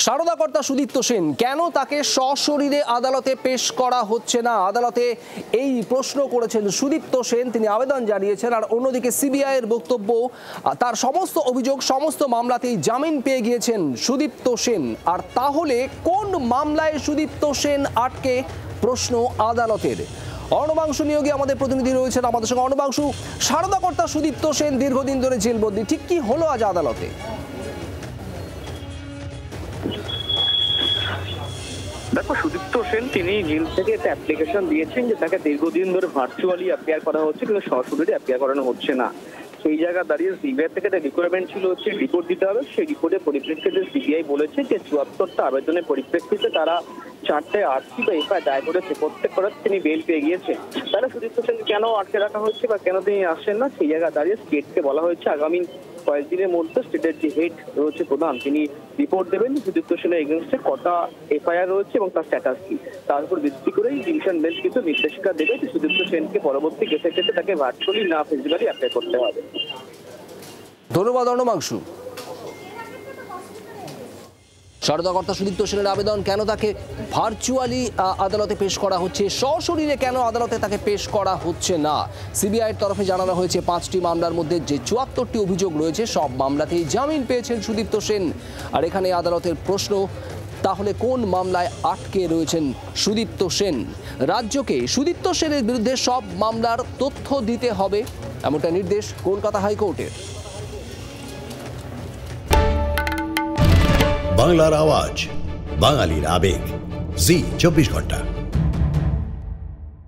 সারদা কর্তা সুদীপ্ত সেন কেন তাকে সশরীরে আদালতে পেশ করা হচ্ছে না, আদালতে এই প্রশ্ন করেছেন সুদীপ্ত সেন। তিনি আবেদন জানিয়েছেন। আর অন্যদিকে সিবিআই এর বক্তব্য, তার সমস্ত অভিযোগ সমস্ত মামলাতেই জামিন পেয়ে গিয়েছেন সুদীপ্ত সেন। আর তাহলে কোন মামলায় সুদীপ্ত সেন আটকে, প্রশ্ন আদালতের। অর্ণবাংশু নিয়োগে আমাদের প্রতিনিধি রয়েছেন আমাদের সঙ্গে। অর্ণবাংশু, সারদা কর্তা সুদীপ্ত সেন দীর্ঘদিন ধরে জেলবন্দি, ঠিক কি হলো আজ আদালতে? দেখো, সুদীপ্ত সেন তিনি জেল থেকে একটা অ্যাপ্লিকেশন দিয়েছেন যে তাকে দীর্ঘদিন ধরে ভার্চুয়ালি অ্যাপিয়ার করা হচ্ছে, কিন্তু সরাসরি অ্যাপিয়ার করানো হচ্ছে না। সেই জায়গা দাঁড়িয়ে সিবিআই থেকে একটা রিকোয়ারমেন্ট ছিল হচ্ছে রিপোর্ট দিতে হবে। সেই রিপোর্টের পরিপ্রেক্ষিতে সিবিআই বলেছে যে ৭৪টা আবেদনের পরিপ্রেক্ষিতে তারা 4টে আরসি বা এফআইআর দায়ের করেছে, প্রত্যেক করার তিনি বেল পেয়ে গিয়েছে। তাহলে সুদীপ্ত সেন কেন আটকে রাখা হচ্ছে বা কেন তিনি আসছেন না, সেই জায়গা দাঁড়িয়ে স্টেটকে বলা হয়েছে আগামী কয়েকদিনের মধ্যে স্টেটের যে হেড রয়েছে প্রধান, তিনি রিপোর্ট দেবেন সুদীপ্ত সেনের এগেনস্টে কটা এফআইআর রয়েছে এবং তার স্ট্যাটাস কি। তার উপর ভিত্তি করেই ডিভিশন বেঞ্চ কিন্তু নির্দেশিকা দেবে যে সুদীপ্ত সেনকে পরবর্তী কেসের ক্ষেত্রে তাকে ভার্চুয়ালি না ফিজিক্যালি অ্যাপ্লাই করতে হবে। ধন্যবাদ অর্ণবাংশু। সারদা কর্তা সুদীপ্ত সেনের আবেদন, কেন তাকে ভার্চুয়ালি আদালতে পেশ করা হচ্ছে, সশরীরে কেন আদালতে তাকে পেশ করা হচ্ছে না। সিবিআইয়ের তরফে জানানো হয়েছে 5টি মামলার মধ্যে যে 74টি অভিযোগ রয়েছে সব মামলাতেই জামিন পেয়েছেন সুদীপ্ত সেন। আর এখানে আদালতের প্রশ্ন, তাহলে কোন মামলায় আটকে রয়েছেন সুদীপ্ত সেন? রাজ্যকে সুদীপ্ত সেনের বিরুদ্ধে সব মামলার তথ্য দিতে হবে, এমনটা নির্দেশ কলকাতা হাইকোর্টের। বাংলার আওয়াজ, বাঙালির আবেগ, জি 24 ঘন্টা।